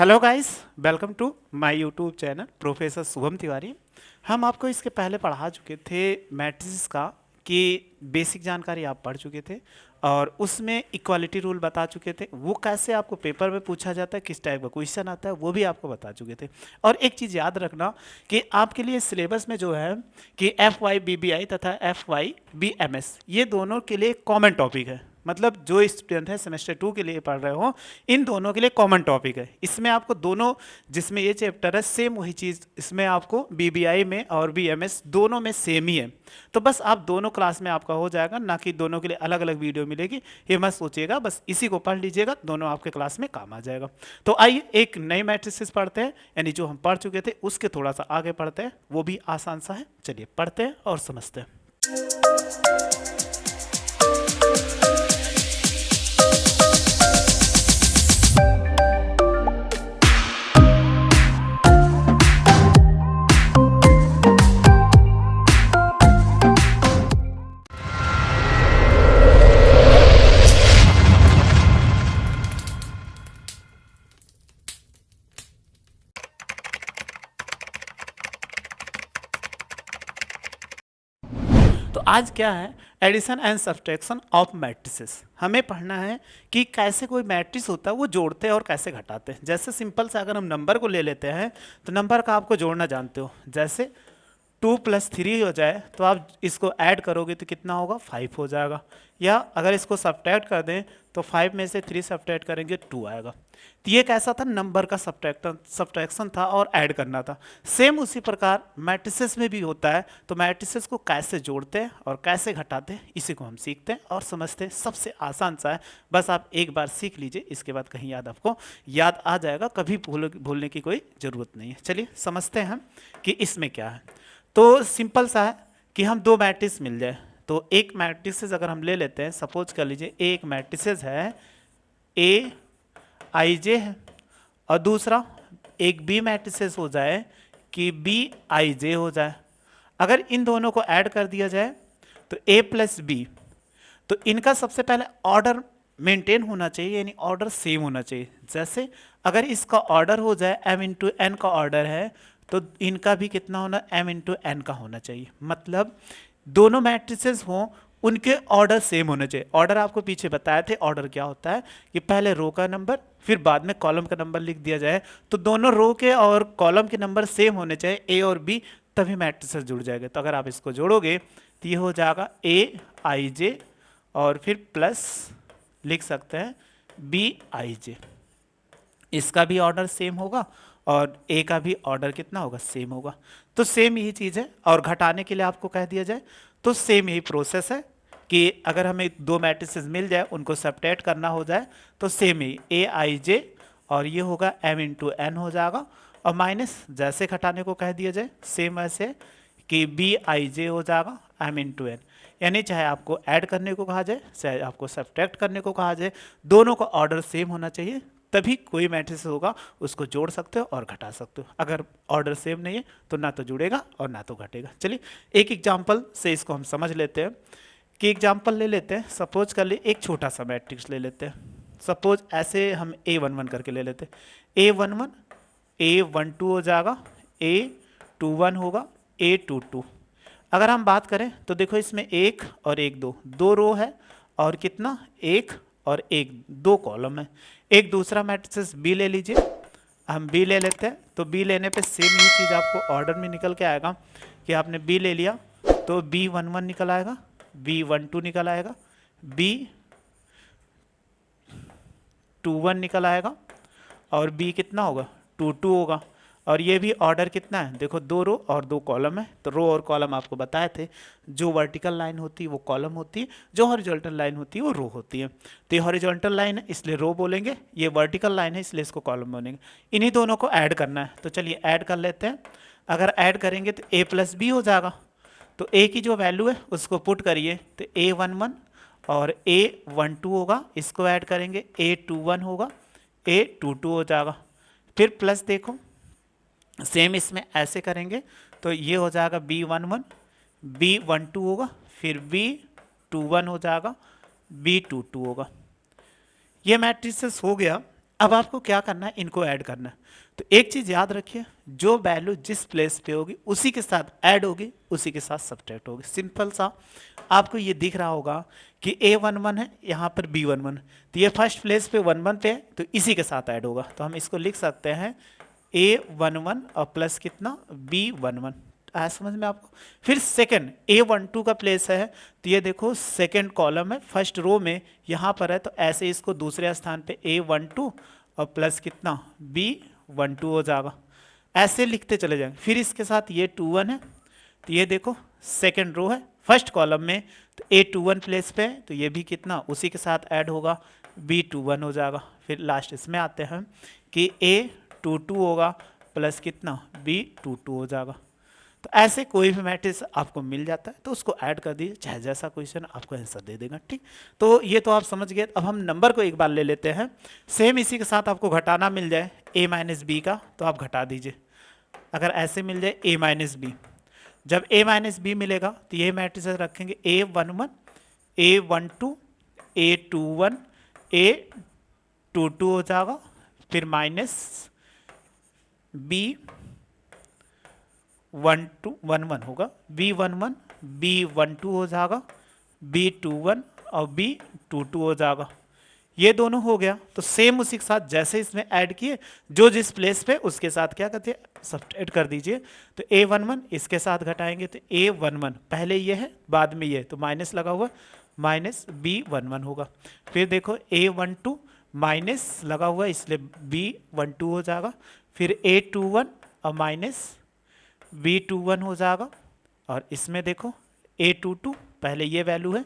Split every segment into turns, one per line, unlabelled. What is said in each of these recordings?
Hello guys, welcome to my YouTube channel professor Shubham Tiwari. हम आपको इसके पहले पढ़ा चुके थे मैट्रिसेस का कि बेसिक जानकारी आप पढ़ चुके थे और उसमें इक्वालिटी रूल बता चुके थे। वो कैसे आपको पेपर में पूछा जाता है, किस टाइप का क्वेश्चन आता है, वो भी आपको बता चुके थे। और एक चीज़ याद रखना कि आपके लिए सिलेबस में जो है कि FYBBI तथा FYBMS ये दोनों के लिए कॉमन टॉपिक है। मतलब जो स्टूडेंट है सेमेस्टर 2 के लिए पढ़ रहे हो, इन दोनों के लिए कॉमन टॉपिक है। इसमें आपको दोनों, जिसमें ये चैप्टर है सेम वही चीज़ इसमें आपको BBI में और BMS दोनों में सेम ही है। तो बस आप दोनों क्लास में आपका हो जाएगा, ना कि दोनों के लिए अलग अलग वीडियो मिलेगी। ये मत सोचिएगा, बस इसी को पढ़ लीजिएगा, दोनों आपके क्लास में काम आ जाएगा। तो आइए एक नई मैट्रिसेस पढ़ते हैं, यानी जो हम पढ़ चुके थे उसके थोड़ा सा आगे पढ़ते हैं, वो भी आसान सा है। चलिए पढ़ते हैं और समझते हैं। तो आज क्या है, addition and subtraction of matrices. हमें पढ़ना है कि कैसे कोई मैट्रिक्स होता है वो जोड़ते हैं और कैसे घटाते हैं। जैसे सिंपल से अगर हम नंबर को ले लेते हैं तो नंबर का आपको जोड़ना जानते हो। जैसे 2 + 3 हो जाए तो आप इसको ऐड करोगे तो कितना होगा, 5 हो जाएगा। या अगर इसको सब्ट्रैक्ट कर दें तो 5 में से 3 सब्ट्रैक्ट करेंगे 2 आएगा। तो ये कैसा था, नंबर का सब्ट्रैक्शन था और ऐड करना था। सेम उसी प्रकार मैट्रिसेस में भी होता है। तो मैट्रिसेस को कैसे जोड़ते हैं और कैसे घटाते हैं, इसी को हम सीखते हैं और समझते हैं। सबसे आसान सा है, बस आप एक बार सीख लीजिए, इसके बाद कहीं आपको याद आ जाएगा, कभी भूलने की कोई ज़रूरत नहीं है। चलिए समझते हैं हम कि इसमें क्या है। तो सिंपल सा है कि हम दो मैट्रिक्स मिल जाए तो एक मैट्रिक्स अगर हम ले लेते हैं, सपोज कर लीजिए एक मैट्रिक्स है AIJ है और दूसरा एक B मैट्रिक्स हो जाए कि BIJ हो जाए। अगर इन दोनों को ऐड कर दिया जाए तो A + B, तो इनका सबसे पहले ऑर्डर मेंटेन होना चाहिए, यानी ऑर्डर सेम होना चाहिए। जैसे अगर इसका ऑर्डर हो जाए M × N का ऑर्डर है तो इनका भी कितना होना, M × N का होना चाहिए। मतलब दोनों मैट्रिसेस हों, उनके ऑर्डर सेम होने चाहिए। ऑर्डर आपको पीछे बताए थे, ऑर्डर क्या होता है कि पहले रो का नंबर फिर बाद में कॉलम का नंबर लिख दिया जाए। तो दोनों रो के और कॉलम के नंबर सेम होने चाहिए, A और B, तभी मैट्रिसेस जुड़ जाएगा। तो अगर आप इसको जोड़ोगे तो ये हो जाएगा AIJ और फिर प्लस लिख सकते हैं BIJ। इसका भी ऑर्डर सेम होगा और A का भी ऑर्डर कितना होगा, सेम होगा। तो सेम यही चीज़ है। और घटाने के लिए आपको कह दिया जाए तो सेम यही प्रोसेस है कि अगर हमें दो मैट्रिसेस मिल जाए, उनको सब्ट्रैक्ट करना हो जाए तो सेम ही AIJ और ये होगा M × N हो जाएगा। और माइनस जैसे घटाने को कह दिया जाए सेम ऐसे कि BIJ हो जाएगा M × N। यानी चाहे आपको ऐड करने को कहा जाए, चाहे आपको सब्ट्रैक्ट करने को कहा जाए, दोनों का ऑर्डर सेम होना चाहिए, तभी कोई मैट्रिक्स होगा उसको जोड़ सकते हो और घटा सकते हो। अगर ऑर्डर सेम नहीं है तो ना तो जुड़ेगा और ना तो घटेगा। चलिए एक एग्जांपल से इसको हम समझ लेते हैं कि एग्जांपल ले लेते हैं। सपोज कर लिए एक छोटा सा मैट्रिक्स ले लेते हैं। सपोज ऐसे हम A11 करके ले लेते हैं। A11 A12 हो जाएगा, A21 होगा, A22। अगर हम बात करें तो देखो इसमें 1 और 1 दो रो है और कितना, 1 और 1 2 कॉलम है। एक दूसरा मैट्रिक्स B ले लीजिए, हम B ले लेते हैं। तो B लेने पे सेम ही चीज़ आपको ऑर्डर में निकल के आएगा कि आपने B ले लिया तो B11 निकल आएगा, B12 निकल आएगा, B21 निकल आएगा और B कितना होगा, 22 होगा। और ये भी ऑर्डर कितना है, देखो 2 रो और 2 कॉलम है। तो रो और कॉलम आपको बताए थे, जो वर्टिकल लाइन होती है वो कॉलम होती है, जो हॉरिजॉन्टल लाइन होती है वो रो होती है। तो ये हॉरिजॉन्टल लाइन है इसलिए रो बोलेंगे, ये वर्टिकल लाइन है इसलिए इसको कॉलम बोलेंगे। इन्हीं दोनों को ऐड करना है, तो चलिए ऐड कर लेते हैं। अगर ऐड करेंगे तो A + B हो जाएगा। तो A की जो वैल्यू है उसको पुट करिए तो A11 और A12 होगा, इसको ऐड करेंगे A21 होगा, A22 हो जाएगा। फिर प्लस देखो सेम इसमें ऐसे करेंगे तो ये हो जाएगा B11, B12 होगा, फिर B21 हो जाएगा, B22 होगा। ये मैट्रिसेस हो गया। अब आपको क्या करना है, इनको ऐड करना है। तो एक चीज याद रखिए, जो वैल्यू जिस प्लेस पे होगी उसी के साथ ऐड होगी, उसी के साथ सब्ट्रैक्ट होगी। सिंपल सा। आपको ये दिख रहा होगा कि A11 है, यहाँ पर B11, तो ये फर्स्ट प्लेस पे 11 पे है, तो इसी के साथ ऐड होगा। तो हम इसको लिख सकते हैं A11 और प्लस कितना B11। आया समझ में आपको? फिर सेकंड A12 का प्लेस है, तो ये देखो सेकंड कॉलम है, फर्स्ट रो में यहाँ पर है, तो ऐसे इसको दूसरे स्थान पे A12 और प्लस कितना B12 हो जाएगा। ऐसे लिखते चले जाएंगे। फिर इसके साथ ये 21 है, तो ये देखो सेकंड रो है फर्स्ट कॉलम में, तो A21 प्लेस पे है, तो ये भी कितना उसी के साथ ऐड होगा, B21 हो जाएगा। फिर लास्ट इसमें आते हैं कि A22 होगा प्लस कितना B22 हो जाएगा। तो ऐसे कोई भी मैट्रिक्स आपको मिल जाता है तो उसको ऐड कर दीजिए, चाहे जैसा क्वेश्चन आपको आंसर दे देगा। ठीक, तो ये तो आप समझ गए। अब हम नंबर को एक बार ले लेते हैं। सेम इसी के साथ आपको घटाना मिल जाए A माइनस बी का, तो आप घटा दीजिए। अगर ऐसे मिल जाए A माइनस बी, जब A माइनस बी मिलेगा तो ये मैट्रिक्स रखेंगे A11, A12, A21, A22 हो जाएगा, फिर माइनस B11 होगा, B11, B12 हो जाएगा, B21 और B22 हो जाएगा। ये दोनों हो गया। तो सेम उसी के साथ जैसे इसमें ऐड किए, जो जिस प्लेस पे उसके साथ क्या करते हैं सब्ट्रैक्ट कर दीजिए। तो A11 इसके साथ घटाएंगे तो A11 पहले ये है बाद में ये, तो माइनस लगा हुआ माइनस B11 होगा। फिर देखो A12 माइनस लगा हुआ इसलिए B12 हो जाएगा। फिर A21 और माइनस B21 हो जाएगा। और इसमें देखो A22 पहले ये वैल्यू है,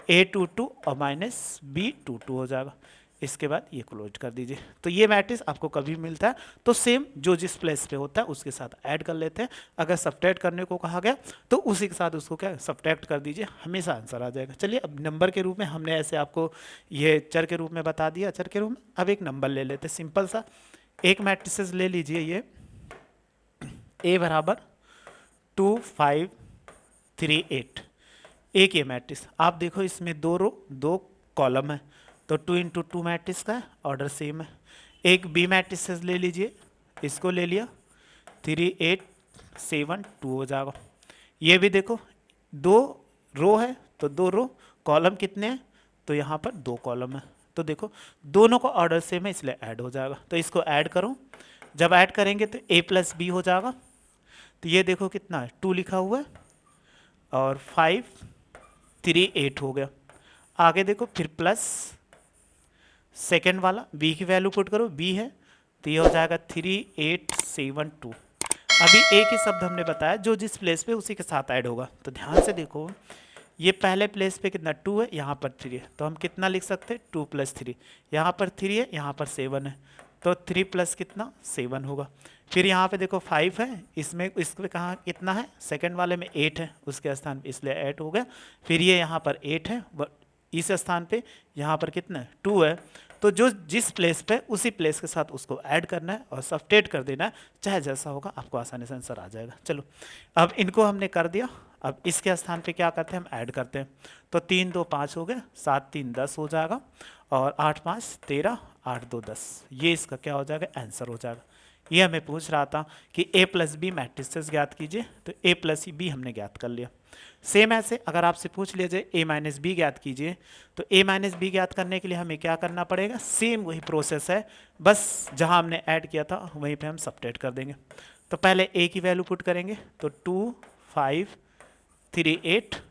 A22 और माइनस B22 हो जाएगा। इसके बाद ये क्लोज कर दीजिए। तो ये मैट्रिक्स आपको कभी मिलता है तो सेम जो जिस प्लेस पे होता है उसके साथ ऐड कर लेते हैं। अगर सब्ट्रैक्ट करने को कहा गया तो उसी के साथ उसको क्या सब्ट्रैक्ट कर दीजिए, हमेशा आंसर आ जाएगा। चलिए, अब नंबर के रूप में हमने ऐसे आपको ये चर के रूप में बता दिया, चर के रूप में। अब एक नंबर ले लेते हैं सिंपल सा। एक मैट्रिक्स ले लीजिए, ये A बराबर 2, 5, 3, 8। एक ये मैट्रिक्स आप देखो, इसमें दो रो दो कॉलम है, तो 2 इंटू 2 मैट्रिक्स का ऑर्डर सेम है। एक बी मैट्रिक्स ले लीजिए, इसको ले लिया, 3, 8, 7, 2 हो जाएगा। ये भी देखो दो रो है, तो दो रो, कॉलम कितने हैं, तो यहाँ पर दो कॉलम है, तो देखो दोनों का ऑर्डर सेम है इसलिए ऐड हो जाएगा। तो इसको ऐड करो, जब ऐड करेंगे तो A प्लस बी हो जाएगा। तो ये देखो कितना है 2 लिखा हुआ है, और 5, 3, 8 हो गया। आगे देखो फिर प्लस सेकेंड वाला b की वैल्यू पुट करो, b है तो ये हो जाएगा 3, 8, 7, 2। अभी एक ही शब्द हमने बताया, जो जिस प्लेस पे उसी के साथ ऐड होगा। तो ध्यान से देखो, ये पहले प्लेस पे कितना 2 है, यहाँ पर 3 है, तो हम कितना लिख सकते हैं 2 + 3। यहाँ पर 3 है, यहाँ पर 7 है, तो 3 प्लस कितना 7 होगा। फिर यहाँ पे देखो 5 है, इसमें इसमें कहाँ कितना है, सेकंड वाले में 8 है, उसके स्थान पे इसलिए 8 हो गया। फिर ये यहाँ पर 8 है, इस स्थान पे यहाँ पर कितना है 2 है, तो जो जिस प्लेस पे उसी प्लेस के साथ उसको ऐड करना है और सब्ट्रैक्ट कर देना है, चाहे जैसा होगा आपको आसानी से आंसर आ जाएगा। चलो, अब इनको हमने कर दिया। अब इसके स्थान पे क्या करते हैं, हम ऐड करते हैं। तो 3, 2, 5 हो गए, 7, 3, 10 हो जाएगा, और 8, 5, 13, 8, 2, 10। ये इसका क्या हो जाएगा, आंसर हो जाएगा। ये हमें पूछ रहा था कि A प्लस बी मैट्रिसेस ज्ञात कीजिए, तो A प्लस बी हमने ज्ञात कर लिया। सेम ऐसे अगर आपसे पूछ लिया जाए A माइनस बी ज्ञात कीजिए, तो A माइनस बी ज्ञात करने के लिए हमें क्या करना पड़ेगा, सेम वही प्रोसेस है, बस जहां हमने ऐड किया था वहीं पे हम सब्ट्रैक्ट कर देंगे। तो पहले A की वैल्यू पुट करेंगे, तो 2, 5, 3, 8।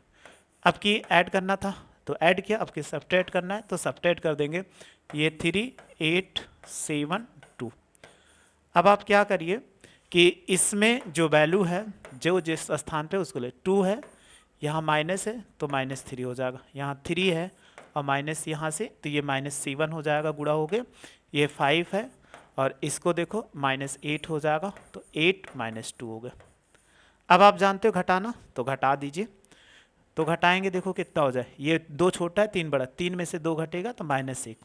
अब की ऐड करना था तो ऐड किया, अब की सब्ट्रैक्ट करना है तो सब्ट्रैक्ट कर देंगे। ये 3, 8, 7, 2। अब आप क्या करिए कि इसमें जो वैल्यू है, जो जिस स्थान पे उसको ले, 2 है, यहाँ माइनस है तो -3 हो जाएगा, यहाँ 3 है और माइनस यहाँ से, तो ये -7 हो जाएगा, गुणा हो गया। ये 5 है और इसको देखो -8 हो जाएगा, तो 8 - 2 हो गया। अब आप जानते हो घटाना, तो घटा दीजिए। तो घटाएंगे, देखो कितना हो जाए, ये 2 छोटा है 3 बड़ा, 3 में से 2 घटेगा तो -1।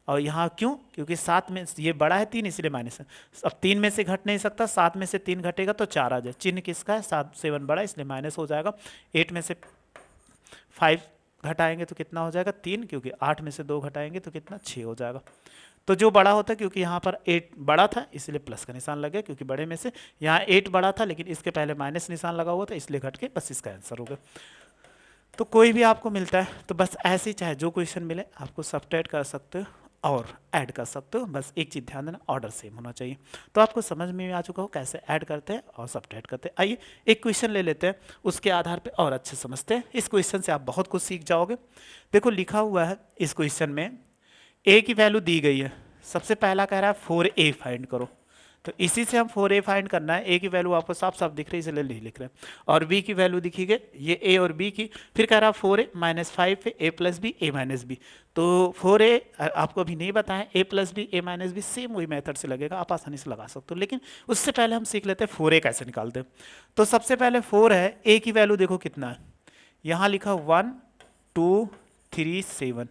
और यहाँ क्यों, क्योंकि 7 में ये बड़ा है 3 इसलिए माइनस है। अब 3 में से घट नहीं सकता, 7 में से 3 घटेगा तो 4 आ जाए, चिन्ह किसका है 7, 7 बड़ा इसलिए माइनस हो जाएगा। 8 में से 5 घटाएंगे तो कितना हो जाएगा 3, क्योंकि 8 में से 2 घटाएंगे तो कितना 6 हो जाएगा। तो जो बड़ा होता है, क्योंकि यहाँ पर 8 बड़ा था इसलिए प्लस का निशान लग गया, क्योंकि बड़े में से यहाँ 8 बड़ा था लेकिन इसके पहले माइनस निशान लगा हुआ था इसलिए घट के बस इसका आंसर होगा। तो कोई भी आपको मिलता है तो बस ऐसे ही चाहे जो क्वेश्चन मिले आपको सब्ट्रैक्ट कर सकते हो और ऐड कर सकते हो, बस एक चीज़ ध्यान देना ऑर्डर सेम होना चाहिए। तो आपको समझ में आ चुका हो कैसे ऐड करते हैं और सब्ट्रैक्ट करते हैं। आइए एक क्वेश्चन ले लेते हैं, उसके आधार पे और अच्छे समझते हैं। इस क्वेश्चन से आप बहुत कुछ सीख जाओगे। देखो लिखा हुआ है इस क्वेश्चन में ए की वैल्यू दी गई है, सबसे पहला कह रहा है 4a फाइंड करो, तो इसी से हम 4a फाइंड करना है। ए की वैल्यू आपको साफ साफ दिख रही है इसलिए नहीं लिख रहे हैं, और बी की वैल्यू दिखी गई ये ए और बी की। फिर कह रहा है 4a माइनस 5 है, A plus B A minus B. तो 4a आपको अभी नहीं बताया, A plus B A minus B same वही मेथड से लगेगा, आप आसानी से लगा सकते हो। लेकिन उससे पहले हम सीख लेते हैं 4a कैसे निकालते हैं। तो सबसे पहले 4 है, ए की वैल्यू देखो कितना है, यहाँ लिखा 1 2 3 7।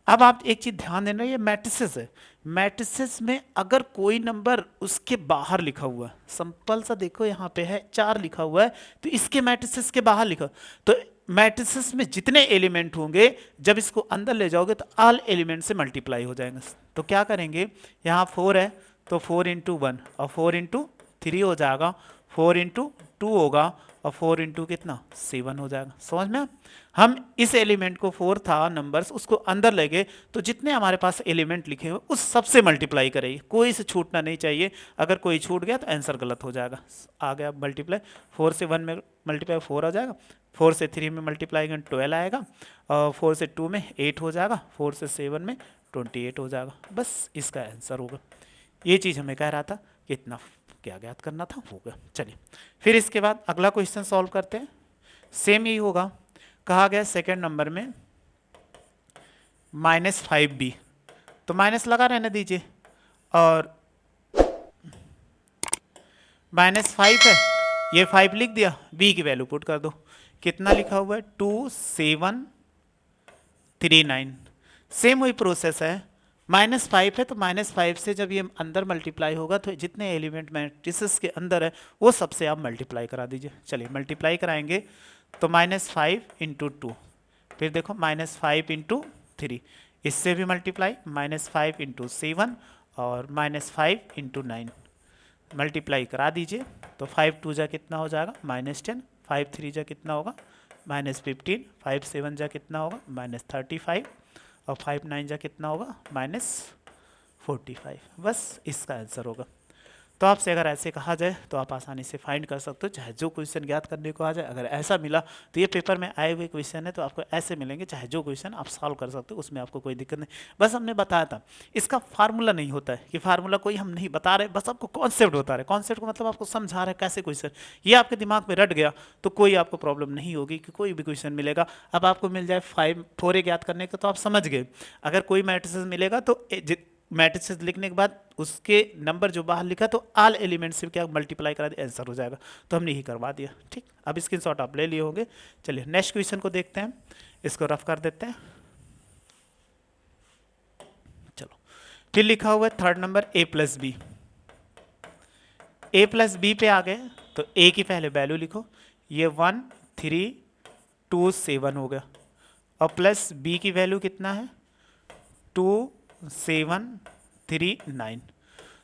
अब आप एक चीज ध्यान देना, ये मैट्रिसेस है, मैट्रिसेस में अगर कोई नंबर उसके बाहर लिखा हुआ है, सिंपल सा देखो यहाँ पे है 4 लिखा हुआ है तो इसके मैट्रिसेस के बाहर लिखा, तो मैट्रिसेस में जितने एलिमेंट होंगे जब इसको अंदर ले जाओगे तो ऑल एलिमेंट से मल्टीप्लाई हो जाएंगे। तो क्या करेंगे, यहाँ 4 है तो 4 इंटू 1 और 4 इंटू 3 हो जाएगा, 4 इंटू 2 होगा और 4 इंटू कितना 7 हो जाएगा। समझ में, हम इस एलिमेंट को 4 था नंबर्स उसको अंदर ले गए तो जितने हमारे पास एलिमेंट लिखे हुए उस सबसे मल्टीप्लाई करेंगे, कोई से छूटना नहीं चाहिए। अगर कोई छूट गया तो आंसर गलत हो जाएगा। आ गया मल्टीप्लाई, 4 से 1 में मल्टीप्लाई 4 हो जाएगा, 4 से 3 में मल्टीप्लाई 12 आएगा, और 4 से 2 में 8 हो जाएगा, 4 से 7 में 28 हो जाएगा। बस इसका आंसर होगा। ये चीज़ हमें कह रहा था कि इतना क्या ज्ञात करना था, हो गया। चलिए फिर इसके बाद अगला क्वेश्चन सॉल्व करते हैं। सेम यही होगा, कहा गया सेकंड नंबर में -5b, तो माइनस लगा रहने दीजिए, और -5 है ये 5 लिख दिया, b की वैल्यू पुट कर दो, कितना लिखा हुआ है 2739। सेम वही प्रोसेस है, -5 है तो -5 से जब ये अंदर मल्टीप्लाई होगा तो जितने एलिमेंट मैट्रिसेस के अंदर है वो सबसे आप मल्टीप्लाई करा दीजिए। चलिए मल्टीप्लाई कराएंगे तो -5 इंटू 2, फिर देखो -5 इंटू 3, इससे भी मल्टीप्लाई, -5 इंटू 7 और -5 इंटू 9 मल्टीप्लाई करा दीजिए। तो 5 2 जा कितना हो जाएगा -10, 5 3 जा कितना होगा -15, 5 7 जा कितना होगा -35 और 5 9 जा कितना होगा -45। बस इसका आंसर होगा। तो आपसे अगर ऐसे कहा जाए तो आप आसानी से फाइंड कर सकते हो, चाहे जो क्वेश्चन ज्ञात करने को आ जाए। अगर ऐसा मिला तो ये पेपर में आए हुए क्वेश्चन है तो आपको ऐसे मिलेंगे, चाहे जो क्वेश्चन आप सॉल्व कर सकते हो, उसमें आपको कोई दिक्कत नहीं। बस हमने बताया था इसका फार्मूला नहीं होता है कि फार्मूला कोई हम नहीं बता रहे, बस आपको कॉन्सेप्ट बता रहे। कॉन्सेप्ट को मतलब आपको समझा रहे कैसे क्वेश्चन, ये आपके दिमाग में रट गया तो कोई आपको प्रॉब्लम नहीं होगी कि कोई भी क्वेश्चन मिलेगा। अब आपको मिल जाए 4 ज्ञात करने का तो आप समझ गए, अगर कोई मैट्रिसेस मिलेगा तो मैट्रिसेस लिखने के बाद उसके नंबर जो बाहर लिखा तो ऑल एलिमेंट से क्या मल्टीप्लाई करा दिया आंसर हो जाएगा। तो हमने ही करवा दिया, ठीक। अब स्क्रीनशॉट आप ले लिए होंगे। चलिए नेक्स्ट क्वेश्चन को देखते हैं, इसको रफ कर देते हैं। चलो फिर लिखा हुआ है third number a plus B, a plus B पे आ गए तो a की पहले वैल्यू लिखो, ये 1 3 2 7 हो गया, और प्लस b की वैल्यू कितना है 2 7 3 9।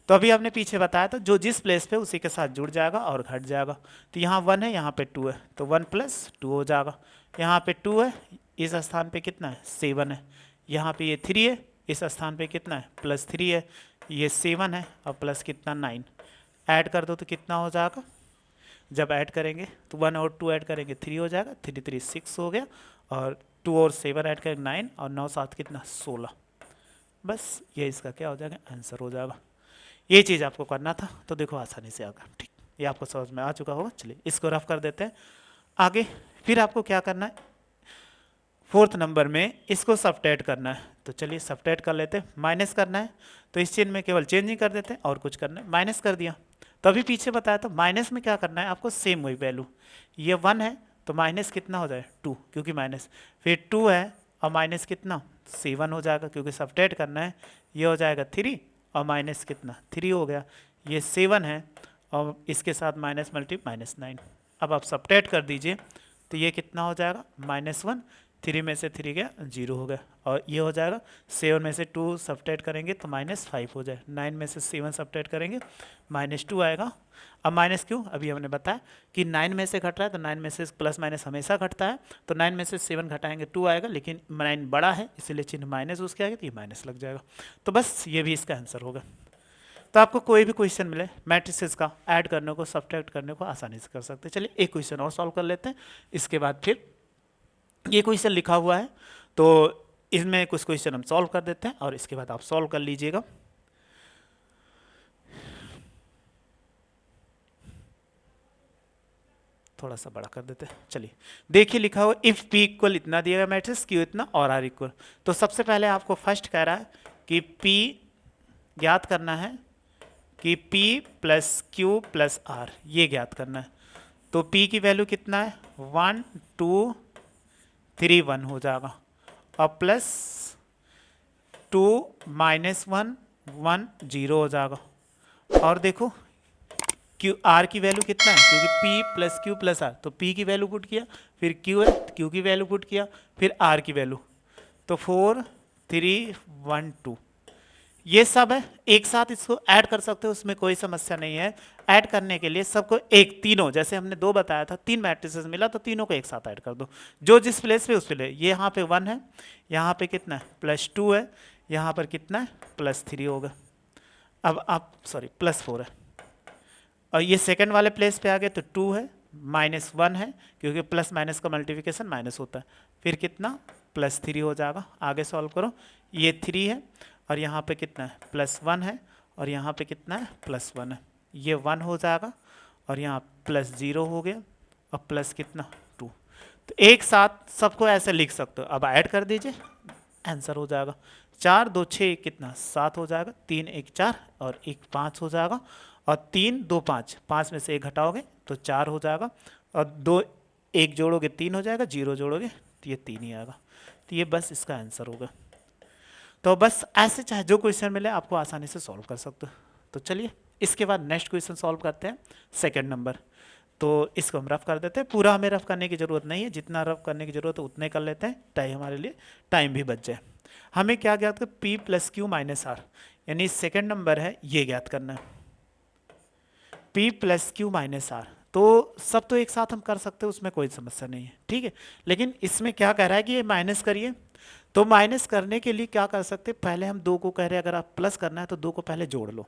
तो अभी आपने पीछे बताया था जो जिस प्लेस पे उसी के साथ जुड़ जाएगा और घट जाएगा। तो यहाँ 1 है, यहाँ पे 2 है, तो 1 + 2 हो जाएगा। यहाँ पे 2 है, इस स्थान पे कितना है 7 है, यहाँ पे ये 3 है, इस स्थान पे कितना है +3 है, ये 7 है और प्लस कितना 9। ऐड कर दो तो कितना हो जाएगा, जब ऐड करेंगे तो 1 और 2 ऐड करेंगे 3 हो जाएगा, 3 3 6 हो गया, और 2 और 7 ऐड करेंगे 9, और 9 7 कितना 16। बस ये इसका क्या हो जाएगा आंसर हो जाएगा। ये चीज़ आपको करना था तो देखो आसानी से आ गया, ठीक। ये आपको समझ में आ चुका होगा। चलिए इसको रफ कर देते हैं आगे। फिर आपको क्या करना है, फोर्थ नंबर में इसको सब्ट्रैक्ट करना है। तो चलिए सब्ट्रैक्ट कर लेते हैं। माइनस करना है तो इस चिन्ह में केवल चेंज ही कर देते हैं और कुछ करना है, माइनस कर दिया। तो अभी पीछे बताया था माइनस में क्या करना है आपको, सेम वही वैल्यू, ये 1 है तो माइनस कितना हो जाए 2, क्योंकि माइनस, फिर 2 है और माइनस कितना 7 हो जाएगा, क्योंकि सब्ट्रैक्ट करना है। ये हो जाएगा 3 और माइनस कितना 3 हो गया, ये 7 है और इसके साथ माइनस मल्टी -9। अब आप सब्ट्रैक्ट कर दीजिए तो ये कितना हो जाएगा -1, 3 में से 3 गया 0 हो गया, और ये हो जाएगा 7 में से 2 सब्ट्रैक्ट करेंगे तो -5 हो जाए, 9 में से 7 सब्ट्रैक्ट करेंगे -2 आएगा। अब माइनस क्यों, अभी हमने बताया कि 9 में से घट रहा है तो 9 में से प्लस माइनस हमेशा घटता है, तो 9 में से 7 घटाएंगे 2 आएगा, लेकिन 9 बड़ा है इसलिए चिन्ह माइनस उसके आगे, तो ये माइनस लग जाएगा। तो बस ये भी इसका आंसर होगा। तो आपको कोई भी क्वेश्चन मिले मैट्रिसेस का ऐड करने को सब्ट्रैक्ट करने को आसानी से कर सकते हैं। चलिए एक क्वेश्चन और सॉल्व कर लेते हैं, इसके बाद फिर ये क्वेश्चन लिखा हुआ है तो इसमें कुछ क्वेश्चन हम सॉल्व कर देते हैं और इसके बाद आप सॉल्व कर लीजिएगा। थोड़ा सा बड़ा कर देते हैं। चलिए देखिए लिखा हुआ इफ P इक्वल इतना दिया गया मैट्रिक्स, Q इतना और R इक्वल। तो सबसे पहले आपको फर्स्ट कह रहा है कि P ज्ञात करना है कि P plus Q plus R ये ज्ञात करना है। तो P की वैल्यू कितना है 1 2 3 1 हो जाएगा, और प्लस 2 -1 1 0 हो जाएगा। और देखो Q R की वैल्यू कितना है, क्योंकि P plus Q plus R, तो P की वैल्यू पुट किया, फिर Q है Q की वैल्यू पुट किया, फिर R की वैल्यू, तो 4 3 1 2 ये सब है। एक साथ इसको ऐड कर सकते हो, उसमें कोई समस्या नहीं है। ऐड करने के लिए सबको एक तीनों, जैसे हमने 2 बताया था, 3 मैट्रिसेस मिला तो तीनों को एक साथ ऐड कर दो, जो जिस प्लेस पे उस पे ले। ये यहाँ पे 1 है, यहाँ पे कितना है +2 है, यहाँ पर कितना है +3 होगा। अब आप सॉरी +4 है, और ये सेकंड वाले प्लेस पे आ गए तो 2 है, -1 है क्योंकि प्लस माइनस का मल्टीप्लिकेशन माइनस होता है, फिर कितना +3 हो जाएगा। आगे सॉल्व करो, ये 3 है और यहाँ पे कितना है +1 है, और यहाँ पे कितना है +1 है, ये 1 हो जाएगा, और यहाँ +0 हो गया, और प्लस कितना 2। तो एक साथ सबको ऐसे लिख सकते हो। अब ऐड कर दीजिए, आंसर हो जाएगा 4 2 6 कितना 7 हो जाएगा, 3 1 4 और 1 5 हो जाएगा, और 3 2 5, 5 में से 1 घटाओगे तो 4 हो जाएगा, और 2 1 जोड़ोगे 3 हो जाएगा, 0 जोड़ोगे तो ये 3 ही आएगा। तो ये बस इसका आंसर होगा। तो बस ऐसे चाहे जो क्वेश्चन मिले आपको आसानी से सॉल्व कर सकते हो। तो चलिए इसके बाद नेक्स्ट क्वेश्चन सॉल्व करते हैं, सेकंड नंबर। तो इसको हम रफ कर देते हैं, पूरा हमें रफ करने की ज़रूरत नहीं है, जितना रफ करने की ज़रूरत है उतने कर लेते हैं, ताकि हमारे लिए टाइम भी बच जाए। हमें क्या ज्ञात कर P plus Q minus R, यानी सेकेंड नंबर है ये ज्ञात करना है, P plus Q minus R। तो सब तो एक साथ हम कर सकते हैं, उसमें कोई समस्या नहीं है, ठीक है। लेकिन इसमें क्या कह रहा है कि ये माइनस करिए, तो माइनस करने के लिए क्या कर सकते हैं, पहले हम 2 को कह रहे हैं, अगर आप प्लस करना है तो 2 को पहले जोड़ लो,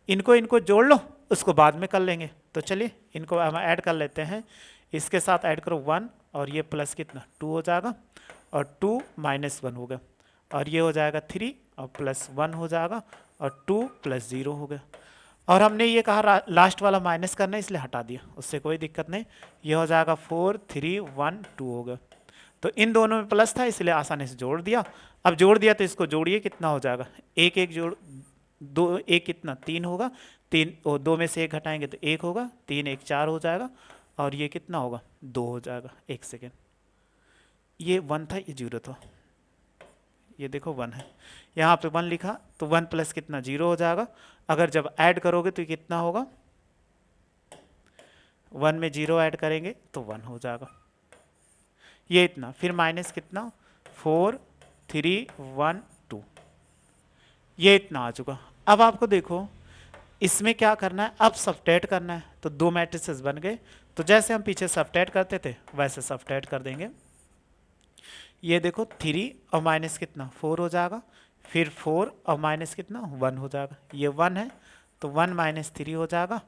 इनको जोड़ लो, उसको बाद में कर लेंगे। तो चलिए इनको हम ऐड कर लेते हैं, इसके साथ ऐड करो 1, और ये प्लस कितना 2 हो जाएगा, और 2 -1 हो गया, और ये हो जाएगा 3 और +1 हो जाएगा, और 2 + 0 हो गया। और हमने ये कहा लास्ट वाला माइनस करना है इसलिए हटा दिया, उससे कोई दिक्कत नहीं। ये हो जाएगा 4 3 1 2 हो गया। तो इन दोनों में प्लस था इसलिए आसानी से जोड़ दिया। अब जोड़ दिया तो इसको जोड़िए, कितना हो जाएगा 1 1 जोड़ 2 1 कितना 3 होगा, 3 और 2 में से 1 घटाएंगे तो 1 होगा, 3 1 4 हो जाएगा, और ये कितना होगा 2 हो जाएगा। 1 सेकेंड, ये 1 था ये 0 था, ये देखो 1 है, यहाँ पे 1 लिखा तो 1 प्लस कितना 0 हो जाएगा। अगर जब ऐड करोगे तो कितना होगा, 1 में 0 ऐड करेंगे तो 1 हो जाएगा, ये इतना, फिर माइनस कितना 4 3 1 2, ये इतना आ चुका। अब आपको देखो इसमें क्या करना है, अब सब्ट्रैक्ट करना है। तो 2 मैट्रिसेस बन गए, तो जैसे हम पीछे सब्ट्रैक्ट करते थे वैसे सब्ट्रैक्ट कर देंगे। ये देखो 3 और माइनस कितना 4 हो जाएगा, फिर 4 और माइनस कितना 1 हो जाएगा, ये 1 है तो 1 - 3 हो जाएगा,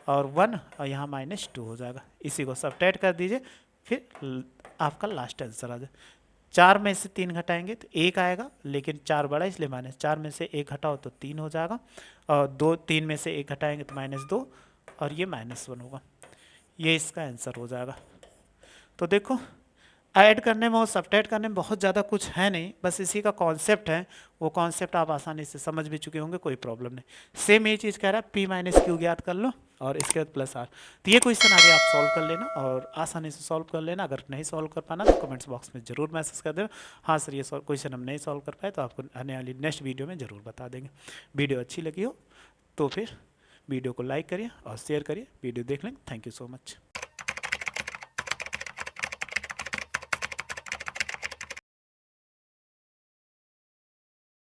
और 1 और यहाँ -2 हो जाएगा। इसी को सब्ट्रैक्ट कर दीजिए, फिर आपका लास्ट आंसर आ जाए। 4 में से 3 घटाएंगे तो 1 आएगा, लेकिन 4 बड़ा इसलिए माइनस, 4 में से 1 घटाओ तो 3 हो जाएगा, और 3 में से 1 घटाएंगे तो -2, और ये -1 होगा। ये इसका आंसर हो जाएगा। तो देखो ऐड करने में और सब्ट्रैक्ट करने में बहुत ज़्यादा कुछ है नहीं, बस इसी का कॉन्सेप्ट है, वो कॉन्सेप्ट आप आसानी से समझ भी चुके होंगे, कोई प्रॉब्लम नहीं। सेम ये चीज़ कह रहा है P - Q ज्ञात कर लो, और इसके बाद +R। तो ये क्वेश्चन आगे आप सॉल्व कर लेना और आसानी से सॉल्व कर लेना। अगर नहीं सॉल्व कर पाना तो कमेंट्स बॉक्स में ज़रूर मैसेज कर देना, हाँ सर ये क्वेश्चन हम नहीं सॉल्व कर पाए, तो आपको आने वाली नेक्स्ट वीडियो में ज़रूर बता देंगे। वीडियो अच्छी लगी हो तो फिर वीडियो को लाइक करिए और शेयर करिए। वीडियो देख लें, थैंक यू सो मच।